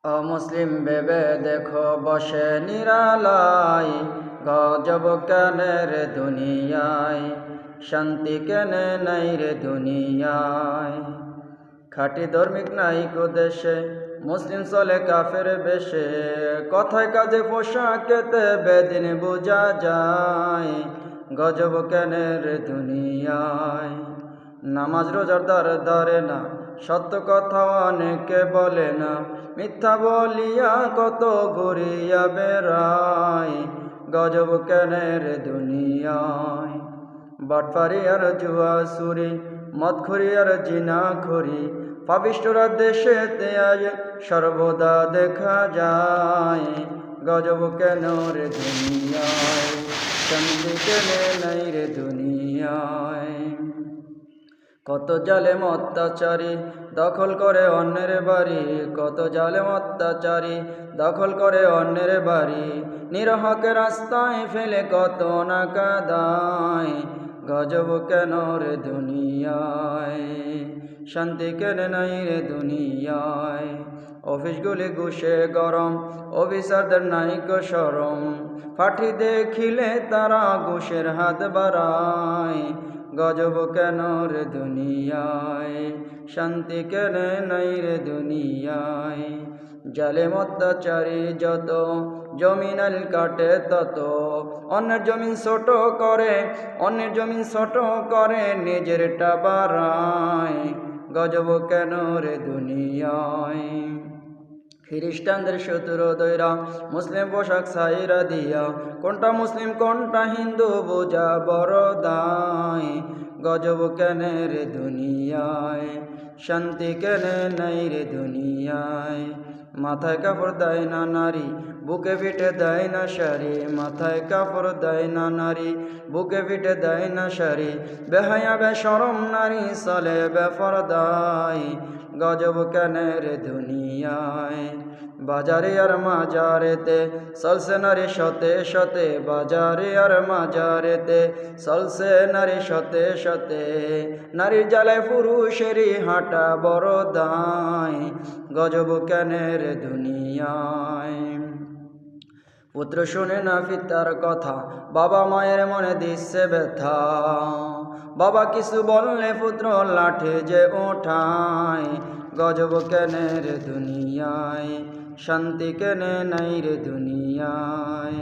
অমুসলিম ভেবে দেখো বসে নিরালায়, গজব কেনে রে দুনিয়ায়, শান্তি কেনে নাই রে দুনিয়ায়। খাঁটি ধর্মিক নাইকো দেশে, মুসলিম চলে কাফের বেশে, কথায় কাজে পোশাকেতে বেদিন বোঝা যায়, গজব কেনে রে দুনিয়ায়। নামাজ রোজার দ্বারে ধরে না, সত্য কথা অনেকে বলে না, মিথ্যা বলিয়া কত ঘুরিয়া বেড়ায়, গজব কেনে রে দুনিয়ায়। বাটপারি আর জুয়া সুরি, মদখুরি আর জিনাখুরি, পাপিষ্ঠরা দেশেতে আজ সর্বদা দেখা যায়, গজব কেন রে দুনিয়ায়, শান্তি কেনে নাই রে দুনিয়ায়। কত জালেম অত্যাচারী দখল করে অন্যের বাড়ি, কত জালেম অত্যাচারী দখল করে অন্যের বাড়ি, নিরহকে রাস্তায় ফেলে কত না কাদায়, গজব কেন রে দুনিয়ায়, শান্তি কেনে নাই রে দুনিয়ায়। অফিসগুলি ঘুষে গরম, অফিসারদের নাইকো শরম, ফাঁটি দেখিলে তারা ঘুষের হাত বাড়ায়, গজব কেন রে দুনিয়ায়, শান্তি কেনে নাই রে দুনিয়ায়। জালেম অত্যাচারী যত, জমিনাল কাটে তত, অন্যের জমিন ছোট করে, অন্যের জমিন ছোট করে, নিজেরটা বাড়ায়, গজব কেন রে দুনিয়ায়। খ্রিস্টানদের শত্রু দৈরা মুসলিম পোশাক সাইরা দিয়া, কোনটা মুসলিম কোনটা হিন্দু বোঝা বড় দায়, গজব কেনে রে দুনিয়ায়, শান্তি কেনে নাই রে দুনিয়ায়। মাথায় কাপড় দেয় না নারী, বুকে পিঠে দেয় না শাড়ি, মাথায় কাপড় দেয় না নারী, বুকে পিঠে দেয় না শাড়ি, বেহায়া বেশরম নারী চলে বেপরদায়, গজব কেনে রে দুনিয়ায়। বাজারে আর মাজারেতে চলছে নারী সতে সতে, বাজারে আর মাজারেতে চলছে নারী সতে সতে, নারীর জ্বালায় পুরুষেরই হাঁটা বড় দায়, গজব কেনে রে দুনিয়ায়। পুত্র শুনে না পিতার কথা, বাবা মায়ের মনে দিচ্ছে ব্যথা, বাবা কিছু বললে পুত্র লাঠি যে ওঠায়, গজব কেনে রে দুনিয়ায়, শান্তি কেনে নাই রে দুনিয়ায়।